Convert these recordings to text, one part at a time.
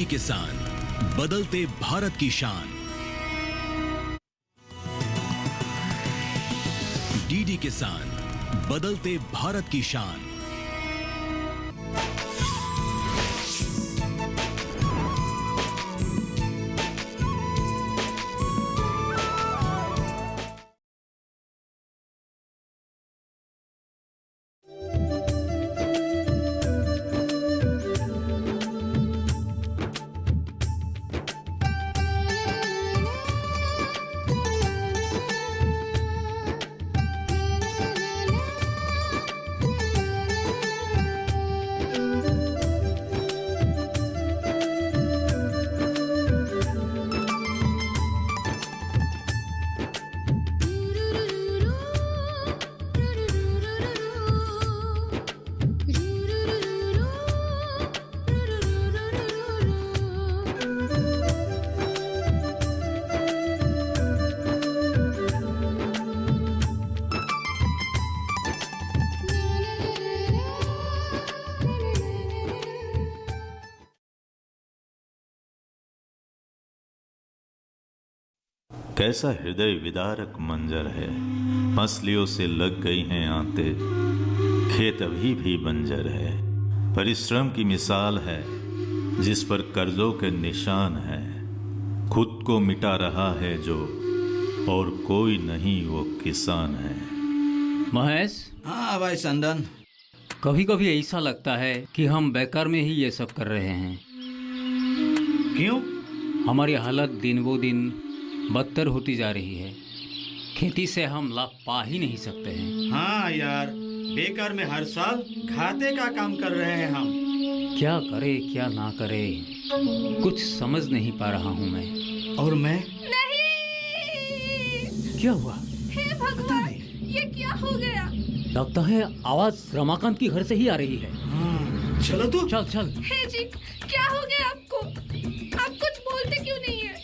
किसान, बदलते भारत की शान। डीडी किसान, बदलते भारत की शान। कैसा हृदय विदारक मंजर है, मछलियों से लग गई हैं आंतें, खेत अभी भी बंजर है। परिश्रम की मिसाल है जिस पर कर्जों के निशान है, खुद को मिटा रहा है जो, और कोई नहीं वो किसान है। महेश, हाँ भाई संदन, कभी कभी ऐसा लगता है कि हम बेकार में ही ये सब कर रहे हैं। क्यों? हमारी हालत दिन वो दिन बदतर होती जा रही है। खेती से हम लाभ पा ही नहीं सकते हैं। हाँ यार, बेकार में हर साल घाटे का काम कर रहे हैं हम। क्या करे क्या ना करे, कुछ समझ नहीं पा रहा हूँ मैं। और मैं नहीं। क्या हुआ? हे भगवान, ये क्या हो गया? लगता है आवाज रमाकांत की घर से ही आ रही है। चलो तो चल चल। हे जी, क्या हो गया आपको? आप कुछ बोलते क्यों नहीं है?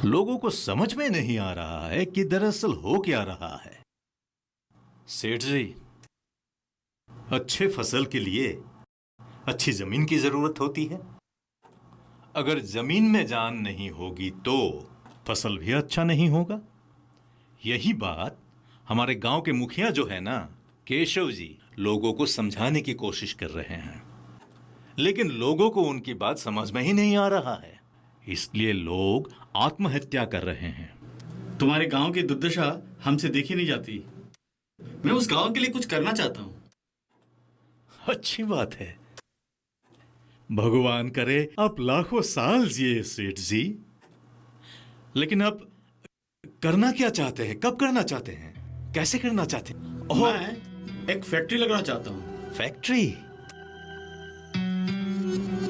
लोगों को समझ में नहीं आ रहा है कि दरअसल हो क्या रहा है। सेठ जी, अच्छे फसल के लिए अच्छी जमीन की जरूरत होती है। अगर जमीन में जान नहीं होगी तो फसल भी अच्छा नहीं होगा। यही बात हमारे गांव के मुखिया जो है ना, केशव जी, लोगों को समझाने की कोशिश कर रहे हैं, लेकिन लोगों को उनकी बात समझ में ही नहीं आ रहा है। इसलिए लोग आत्महत्या कर रहे हैं। तुम्हारे गांव की दुर्दशा हमसे देखी नहीं जाती। मैं उस गांव के लिए कुछ करना चाहता हूँ। अच्छी बात है, भगवान करे आप लाखों साल जिए सेठ जी। लेकिन आप करना क्या चाहते हैं, कब करना चाहते हैं, कैसे करना चाहते हैं? मैं एक फैक्ट्री लगाना चाहता हूँ। फैक्ट्री?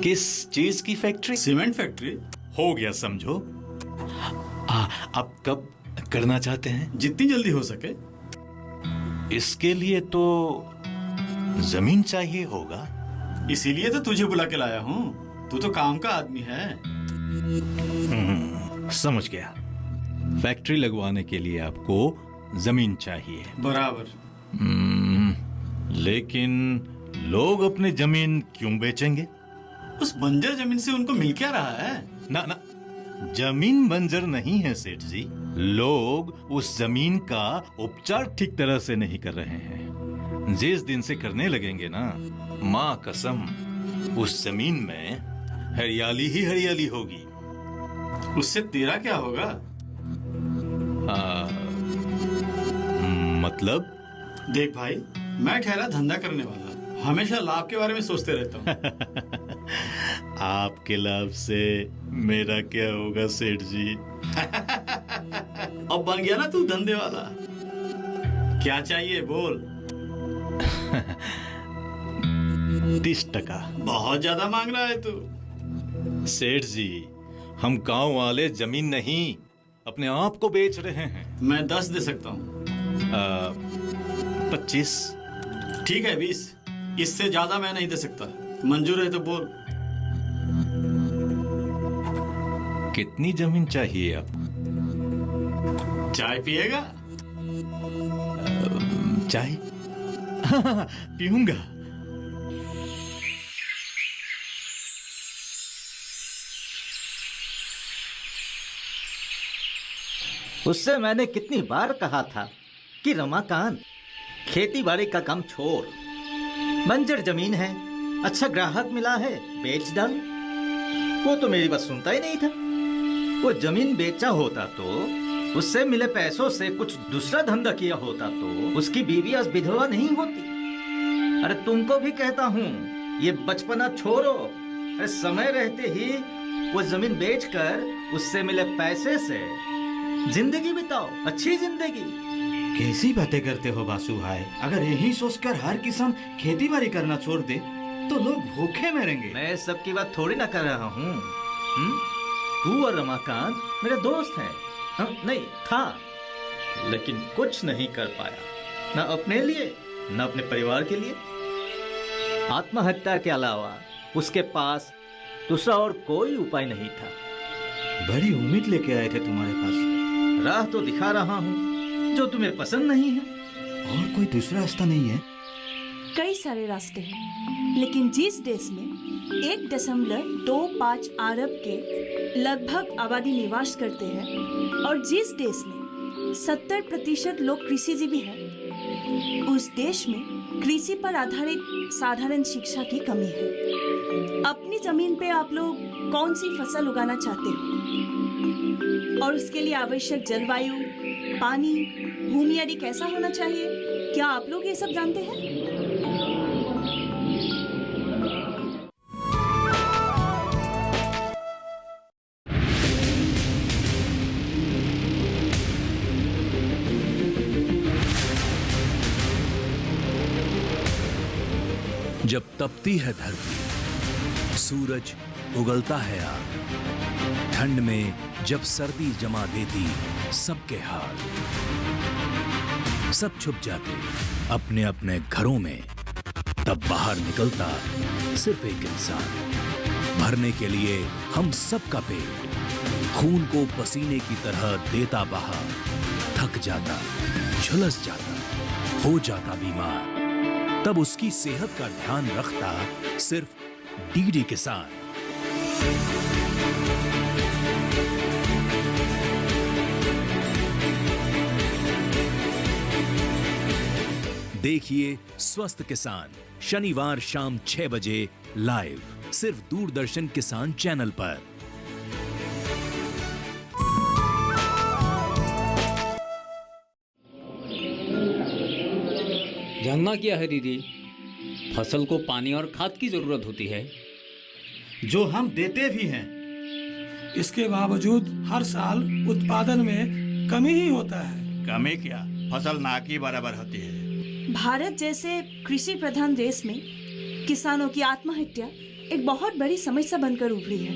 किस चीज की फैक्ट्री? Cement factory. हो गया, समझो। आप कब करना चाहते हैं? जितनी जल्दी हो सके। इसके लिए तो जमीन चाहिए होगा। इसीलिए तो तुझे बुला के लाया हूँ, तू तो काम का आदमी है। समझ गया। फैक्ट्री लगवाने के लिए आपको जमीन चाहिए। बराबर। लेकिन लोग अपनी जमीन क्यों बेचेंगे? उस बंजर जमीन से उनको मिल क्या रहा है? ना ना, जमीन बंजर नहीं है सेठ जी। लोग उस जमीन का उपचार ठीक तरह से नहीं कर रहे हैं। जिस दिन से करने लगेंगे ना, माँ कसम, उस जमीन में हरियाली ही हरियाली होगी। उससे तेरा क्या होगा? मतलब? देख भाई, मैं ठहरा धंधा करने वाला, हमेशा लाभ के बारे में सोचते रहता हूँ। आपके लाभ से मेरा क्या होगा सेठ जी? अब बन गया ना तू धंधे वाला। क्या चाहिए बोल। 30%। बहुत ज्यादा मांग रहा है तू। सेठ जी, हम गांव वाले जमीन नहीं, अपने आप को बेच रहे हैं। मैं 10 दे सकता हूँ। 25। ठीक है 20। इससे ज्यादा मैं नहीं दे सकता। मंजूर है तो बोल। कितनी जमीन चाहिए आपको? चाय पिएगा? चाय? हाँ, पीऊंगा। उससे मैंने कितनी बार कहा था कि रमाकांत, खेती बाड़ी का काम छोड़, बंजर जमीन है, अच्छा ग्राहक मिला है, बेच डाल। वो तो मेरी बात सुनता ही नहीं था। वो जमीन बेचा होता तो उससे मिले पैसों से कुछ दूसरा धंधा किया होता तो उसकी बीवी आज विधवा नहीं होती। अरे तुमको भी कहता हूँ, ये बचपना छोड़ो। अरे समय रहते ही वो जमीन बेचकर उससे मिले पैसे से जिंदगी बिताओ, अच्छी जिंदगी। कैसी बातें करते हो बासु भाई? अगर यही सोचकर हर किसान खेती बाड़ी करना छोड़ दे तो लोग भूखे मरेंगे। मैं सबकी बात थोड़ी ना कर रहा हूँ। तू और रमाकांत मेरे दोस्त हैं। नहीं था, लेकिन कुछ नहीं कर पाया, ना अपने लिए ना अपने परिवार के लिए। आत्महत्या के अलावा उसके पास दूसरा और कोई उपाय नहीं था। बड़ी उम्मीद लेके आए थे तुम्हारे पास। राह तो दिखा रहा हूँ जो तुम्हें पसंद नहीं है। और कोई दूसरा रास्ता नहीं है? कई सारे रास्ते हैं, लेकिन जिस देश में 1.25 अरब के लगभग आबादी निवास करते हैं और जिस देश में 70% लोग कृषिजीवी हैं, उस देश में कृषि पर आधारित साधारण शिक्षा की कमी है। अपनी जमीन पे आप लोग कौन सी फसल उगाना चाहते हो और उसके लिए आवश्यक जलवायु, पानी, भूमि आदि कैसा होना चाहिए, क्या आप लोग ये सब जानते हैं? जब तपती है धरती, सूरज उगलता है आग, ठंड में जब सर्दी जमा देती सबके हाल, सब छुप जाते अपने अपने घरों में, तब बाहर निकलता सिर्फ एक इंसान, भरने के लिए हम सबका पेट, खून को पसीने की तरह देता बहा, थक जाता, झुलस जाता, हो जाता बीमार, तब उसकी सेहत का ध्यान रखता सिर्फ डीडी किसान। देखिए स्वस्थ किसान शनिवार शाम 6 बजे लाइव, सिर्फ दूरदर्शन किसान चैनल पर। जानना क्या है दीदी, फसल को पानी और खाद की जरूरत होती है, जो हम देते भी हैं। इसके बावजूद हर साल उत्पादन में कमी ही होता है। कमी क्या, फसल ना की बराबर होती है। भारत जैसे कृषि प्रधान देश में किसानों की आत्महत्या एक बहुत बड़ी समस्या बनकर उभरी है।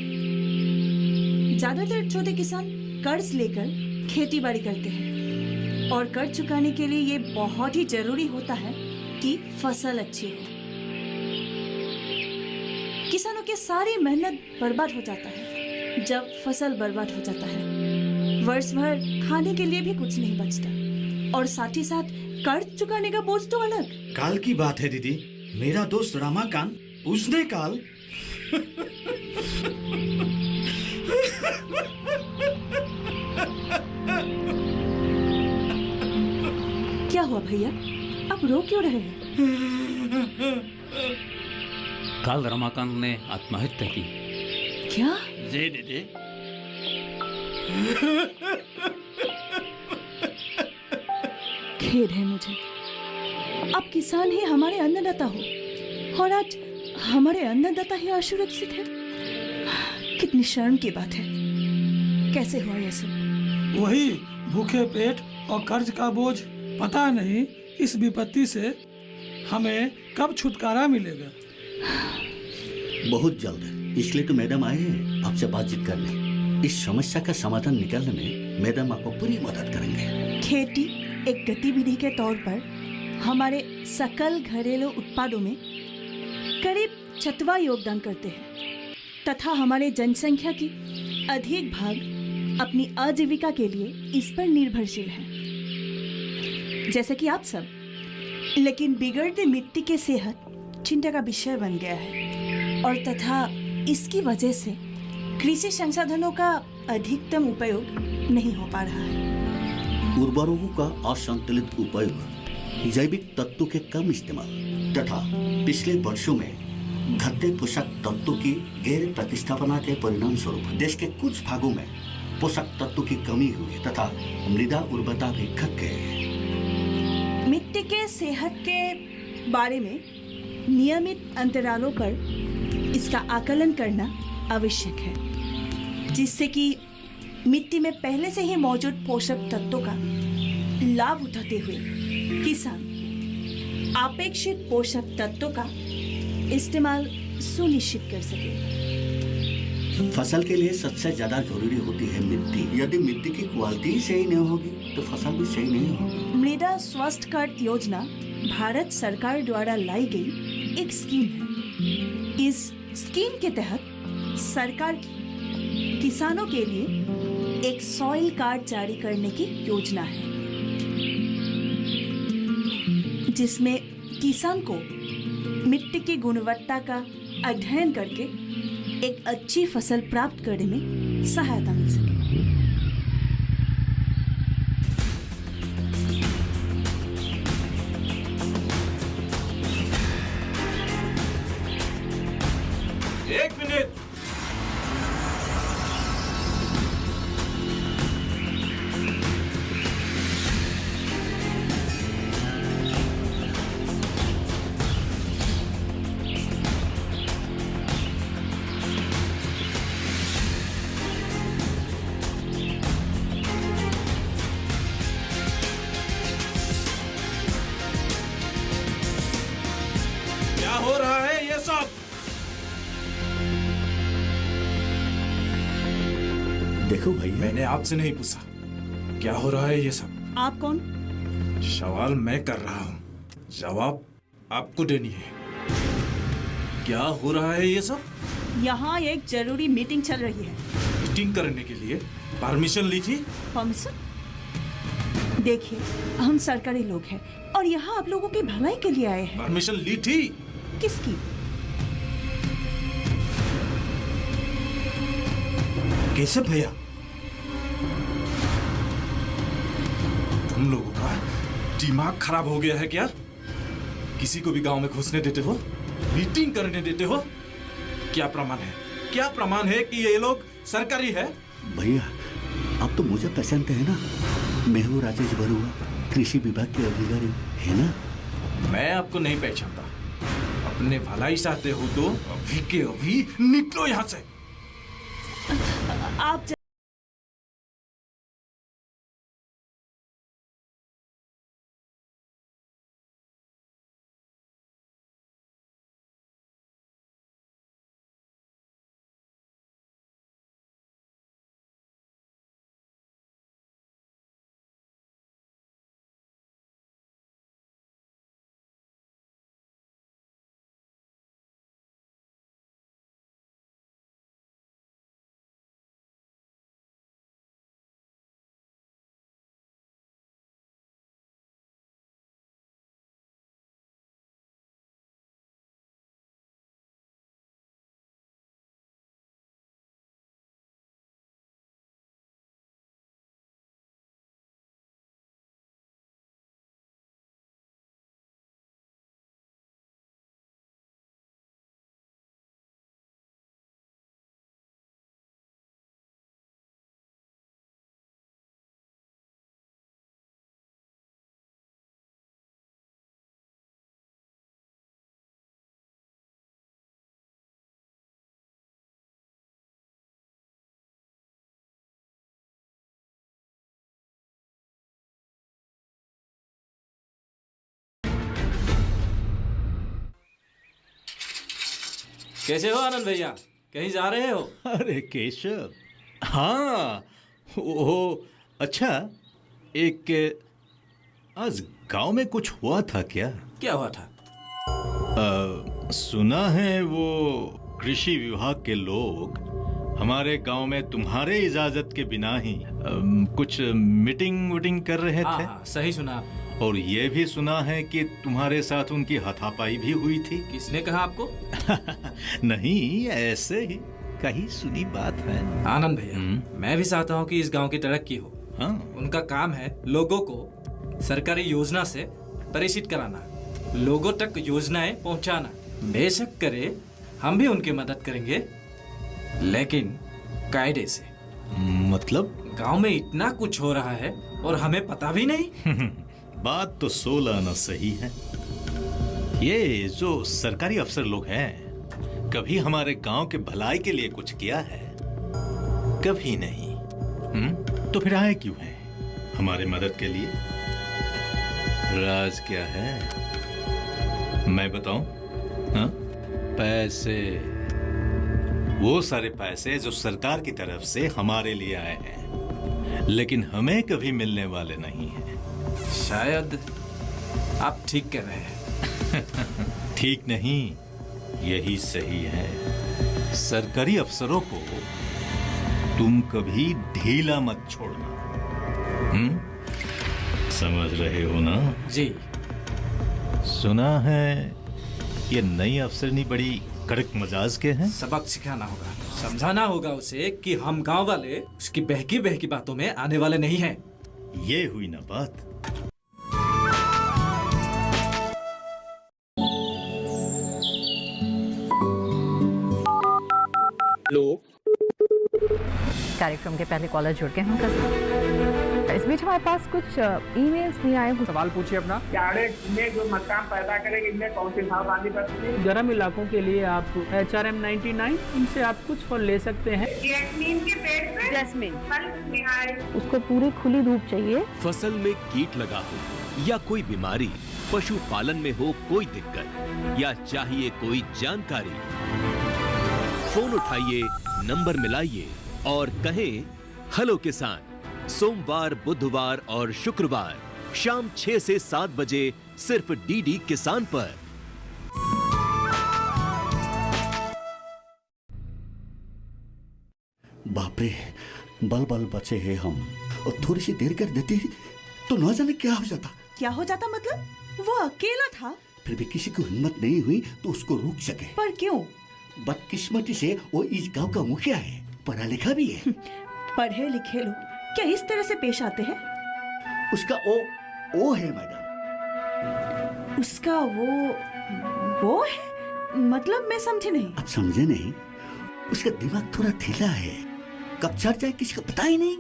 ज्यादातर छोटे किसान कर्ज लेकर खेती बाड़ी करते हैं और कर्ज चुकाने के लिए ये बहुत ही जरूरी होता है कि फसल अच्छी हो। किसानों की सारी मेहनत बर्बाद हो जाता है। जब फसल बर्बाद हो जाता है, वर्ष भर खाने के लिए भी कुछ नहीं बचता और साथ ही साथ कर्ज चुकाने का बोझ तो अलग। काल की बात है दीदी, मेरा दोस्त रमाकांत, उसने काल हुआ भैया? आप रो क्यों रहे हैं? कल रमाकांत ने आत्महत्या की। क्या? जी दीदी। खेद है मुझे। आप किसान ही हमारे अन्नदाता हो और आज हमारे अन्नदाता ही असुरक्षित है। कितनी शर्म की बात है। कैसे हुआ ये सब? वही भूखे पेट और कर्ज का बोझ। पता नहीं इस विपत्ति से हमें कब छुटकारा मिलेगा। बहुत जल्द, इसलिए तो मैडम आए हैं आपसे बातचीत करने। इस समस्या का समाधान निकालने में मैडम आपको पूरी मदद करेंगे। खेती एक गतिविधि के तौर पर हमारे सकल घरेलू उत्पादों में करीब 6वां योगदान करते हैं तथा हमारे जनसंख्या की अधिक भाग अपनी आजीविका के लिए इस पर निर्भरशील है, जैसे कि आप सब। लेकिन बिगड़ती मिट्टी की सेहत चिंता का विषय बन गया है और तथा इसकी वजह से कृषि संसाधनों का अधिकतम उपयोग नहीं हो पा रहा है। उर्वरकों का असंतुलित उपयोग, जैविक तत्वों के कम इस्तेमाल तथा पिछले वर्षों में घटते पोषक तत्वों की गैर प्रतिस्थापना के परिणाम स्वरूप देश के कुछ भागों में पोषक तत्वों की कमी हुई तथा मृदा उर्वरता भी घट गई। मिट्टी के सेहत के बारे में नियमित अंतरालों पर इसका आकलन करना आवश्यक है, जिससे कि मिट्टी में पहले से ही मौजूद पोषक तत्वों का लाभ उठाते हुए किसान अपेक्षित पोषक तत्वों का इस्तेमाल सुनिश्चित कर सके। फसल के लिए सबसे ज्यादा जरूरी होती है मिट्टी। यदि मिट्टी की क्वालिटी सही नहीं होगी तो फसल भी सही नहीं होगी। मृदा स्वास्थ्य कार्ड योजना भारत सरकार द्वारा लाई गई एक स्कीम है। इस स्कीम के तहत सरकार की किसानों के लिए एक सॉइल कार्ड जारी करने की योजना है, जिसमें किसान को मिट्टी की गुणवत्ता का अध्ययन करके एक अच्छी फसल प्राप्त करने में सहायता मिल सके। एक मिनट। क्या हो रहा है ये सब? देखो भैया, मैंने आपसे नहीं पूछा क्या हो रहा है ये सब। आप कौन? सवाल मैं कर रहा हूँ, जवाब आपको देनी है। क्या हो रहा है ये सब? यहाँ एक जरूरी मीटिंग चल रही है। मीटिंग करने के लिए परमिशन ली थी? परमिशन? देखिए, हम सरकारी लोग हैं और यहाँ आप लोगों की भलाई के लिए आए हैं। परमिशन ली थी? किसकी? कैसे भैया? तुम लोगों का दिमाग खराब हो गया है क्या? किसी को भी गांव में घुसने देते हो, मीटिंग करने देते हो? क्या प्रमाण है? क्या प्रमाण है कि ये लोग सरकारी है? भैया आप तो मुझे पहचानते हैं ना, मैं हूँ राजेश बरुआ, कृषि विभाग के अधिकारी है ना। मैं आपको नहीं पहचानता। अपने भलाई चाहते हो तो अभी के अभी निकलो यहाँ से। आप कैसे हो आनंद भैया, कहीं जा रहे हो? अरे केशव, हाँ वो अच्छा, एक आज गांव में कुछ हुआ था क्या? क्या हुआ था? सुना है वो कृषि विभाग के लोग हमारे गांव में तुम्हारे इजाजत के बिना ही कुछ मीटिंग वीटिंग कर रहे थे। हाँ, सही सुना। और ये भी सुना है कि तुम्हारे साथ उनकी हाथापाई भी हुई थी। किसने कहा आपको? नहीं, ऐसे ही कहीं सुनी बात है। आनंद भैया, मैं भी चाहता हूँ कि इस गांव की तरक्की हो। हाँ। उनका काम है लोगों को सरकारी योजना से परिचित कराना, लोगों तक योजनाएं पहुंचाना। बेशक करे, हम भी उनकी मदद करेंगे, लेकिन कायदे से। मतलब? गांव में इतना कुछ हो रहा है और हमें पता भी नहीं। बात तो 16 आना सही है। ये जो सरकारी अफसर लोग हैं, कभी हमारे गांव के भलाई के लिए कुछ किया है? कभी नहीं। तो फिर आए क्यों हैं हमारे मदद के लिए? राज क्या है मैं बताऊं? हाँ? पैसे, वो सारे पैसे जो सरकार की तरफ से हमारे लिए आए हैं, लेकिन हमें कभी मिलने वाले नहीं हैं। शायद आप ठीक कह रहे हैं। ठीक नहीं, यही सही है। सरकारी अफसरों को तुम कभी ढीला मत छोड़ना। समझ रहे हो ना? जी। सुना है ये नई अफसरनी बड़ी कड़क मजाज के हैं। सबक सिखाना होगा, समझाना होगा उसे कि हम गांव वाले उसकी बहकी बहकी बातों में आने वाले नहीं हैं। ये हुई ना बात। हेलो, कार्यक्रम के पहले कॉलर जुड़ गए हैं। इस बीच हमारे पास कुछ ईमेल्स भी आए हैं। सवाल पूछिए अपना। में जो मकान पैदा करेंगे, इनमें कौन सी सावधानी बरतनी है? गर्म इलाकों के लिए आप HRM 99 इनसे आप कुछ फल ले सकते हैं। जैस्मीन के पेड़ पे जैस्मीन फल निहार। उसको पूरी खुली धूप चाहिए। फसल में कीट लगा हो या कोई बीमारी, पशुपालन में हो कोई दिक्कत या चाहिए कोई जानकारी, फोन उठाइए, नंबर मिलाइए और कहें हेलो किसान। सोमवार, बुधवार और शुक्रवार शाम 6 से 7 बजे सिर्फ DD किसान पर। बाप रे, बल बल बचे हैं हम, और थोड़ी सी देर कर देती तो न जाने क्या हो जाता। क्या हो जाता मतलब? वो अकेला था। फिर भी किसी को हिम्मत नहीं हुई तो उसको रोक सके। पर क्यों? बदकिस्मती से वो इस गांव का मुखिया है, पढ़ा लिखा भी है। पढ़े लिखे लोग क्या इस तरह से पेश आते हैं? उसका वो है मैडम। उसका वो है मतलब मैं समझी नहीं। अब समझे नहीं? उसका दिमाग थोड़ा ढीला है, कब चढ़ जाए किसी को पता ही नहीं।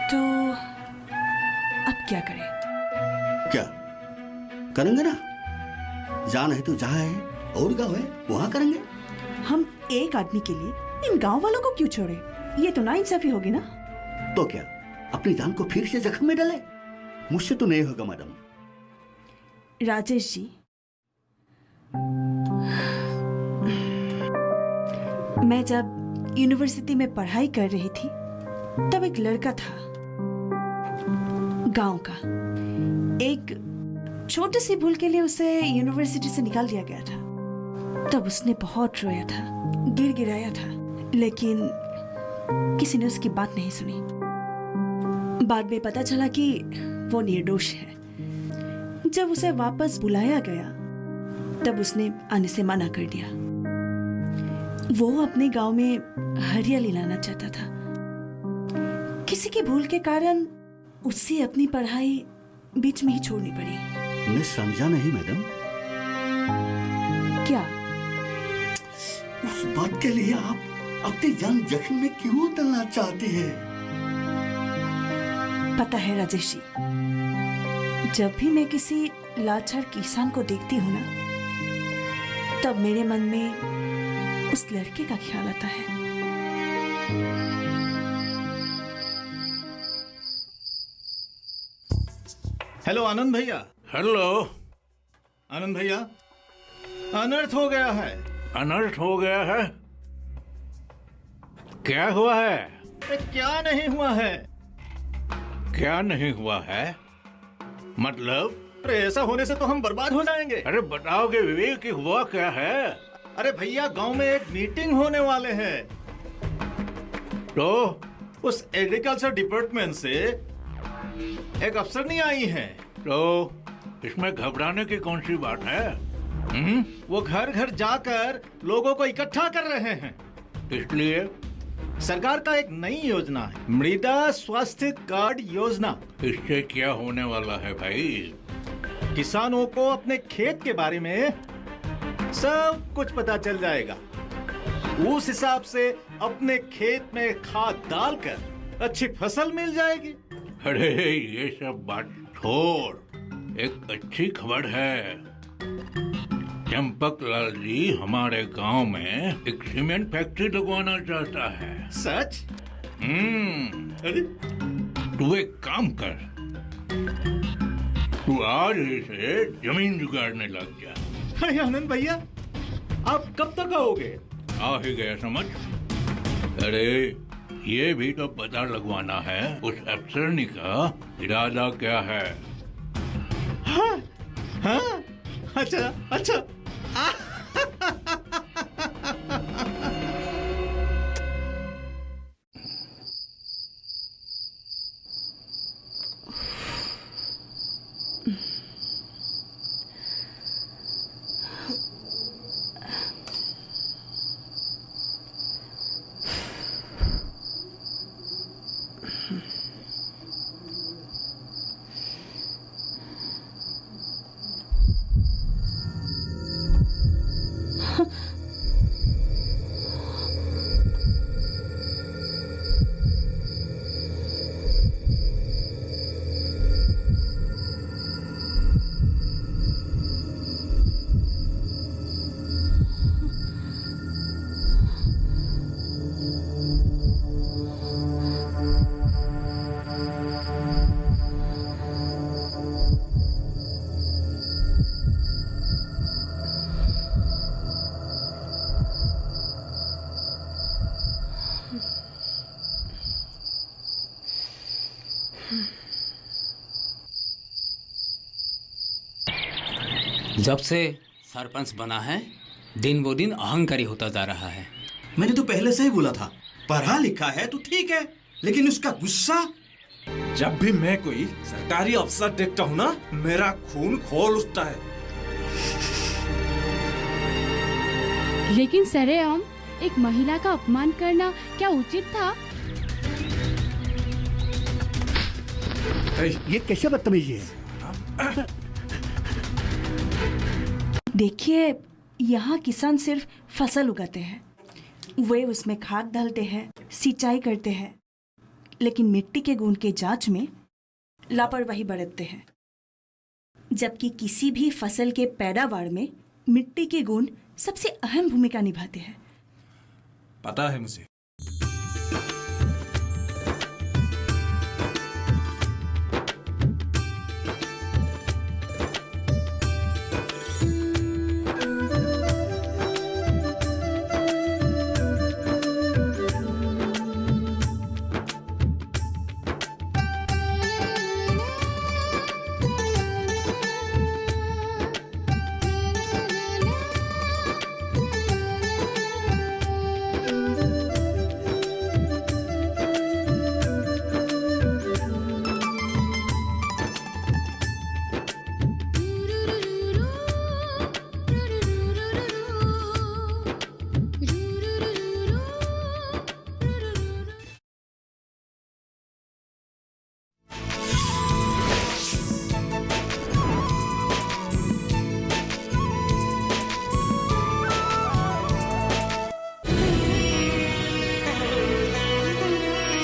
तो अब क्या करें? क्या करेंगे ना, जान है तो जहाँ है और गाँव है वहाँ करेंगे। हम एक आदमी के लिए इन गांव वालों को क्यों छोड़े? ये तो नाइंसाफी होगी ना। तो क्या अपनी जान को फिर से जख्म में डाले? मुझसे तो नहीं होगा मैडम। राजेश जी, मैं जब यूनिवर्सिटी में पढ़ाई कर रही थी तब एक लड़का था गांव का। एक छोटी सी भूल के लिए उसे यूनिवर्सिटी से निकाल दिया गया था। तब उसने बहुत रोया था, गिड़गिड़ाया था, लेकिन किसी ने उसकी बात नहीं सुनी। बाद में पता चला कि वो निर्दोष है। जब उसे वापस बुलाया गया तब उसने आने से मना कर दिया। वो अपने गांव में हरियाली लाना चाहता था। किसी की भूल के कारण उसे अपनी पढ़ाई बीच में ही छोड़नी पड़ी। मैं समझा नहीं मैडम। क्या? उस बात के लिए आप अपनी जान जख्म में क्यों डालना चाहते हैं? पता है राजेश जी, जब भी मैं किसी लाचार किसान को देखती हूँ ना, तब मेरे मन में उस लड़के का ख्याल आता है। हेलो आनंद भैया। हेलो आनंद भैया, अनर्थ हो गया है। अनर्थ हो गया है? क्या हुआ है? क्या नहीं हुआ है? क्या नहीं हुआ है मतलब? अरे ऐसा होने से तो हम बर्बाद हो जाएंगे। अरे बताओगे विवेक कि हुआ क्या है? अरे भैया गांव में एक मीटिंग होने वाले है, तो उस एग्रीकल्चर डिपार्टमेंट से एक अफसर नहीं आई है। तो इसमें घबराने की कौन सी बात है? वो घर घर जाकर लोगों को इकट्ठा कर रहे हैं। इसलिए सरकार का एक नई योजना है, मृदा स्वास्थ्य कार्ड योजना। इससे क्या होने वाला है भाई? किसानों को अपने खेत के बारे में सब कुछ पता चल जाएगा। उस हिसाब से अपने खेत में खाद डालकर अच्छी फसल मिल जाएगी। अरे ये सब बात छोड़, एक अच्छी खबर है। चंपक लाल जी हमारे गांव में एक सीमेंट फैक्ट्री लगवाना चाहता है। सच? अरे तू एक काम कर, तू आज ही से जमीन जुगाड़ने लग जा। अरे आनंद भैया, आप कब तक आओगे? आ ही गया समझ। अरे ये भी तो पता लगवाना है उस अफसरनी का इरादा क्या है। हाँ, हाँ, अच्छा अच्छा। जब से सरपंच बना है दिन वो दिन अहंकारी होता जा रहा है। मैंने तो पहले से ही बोला था, पढ़ा लिखा है तो ठीक है, लेकिन उसका गुस्सा। जब भी मैं कोई सरकारी अफसर देखता हूँ ना, मेरा खून खौल उठता है। लेकिन सरेआम एक महिला का अपमान करना क्या उचित था? ये कैसे बदतमीजी है? देखिए, यहाँ किसान सिर्फ फसल उगाते हैं, वे उसमें खाद डालते हैं, सिंचाई करते हैं, लेकिन मिट्टी के गुण के जांच में लापरवाही बरतते हैं। जबकि किसी भी फसल के पैदावार में मिट्टी के गुण सबसे अहम भूमिका निभाते हैं। पता है मुझे,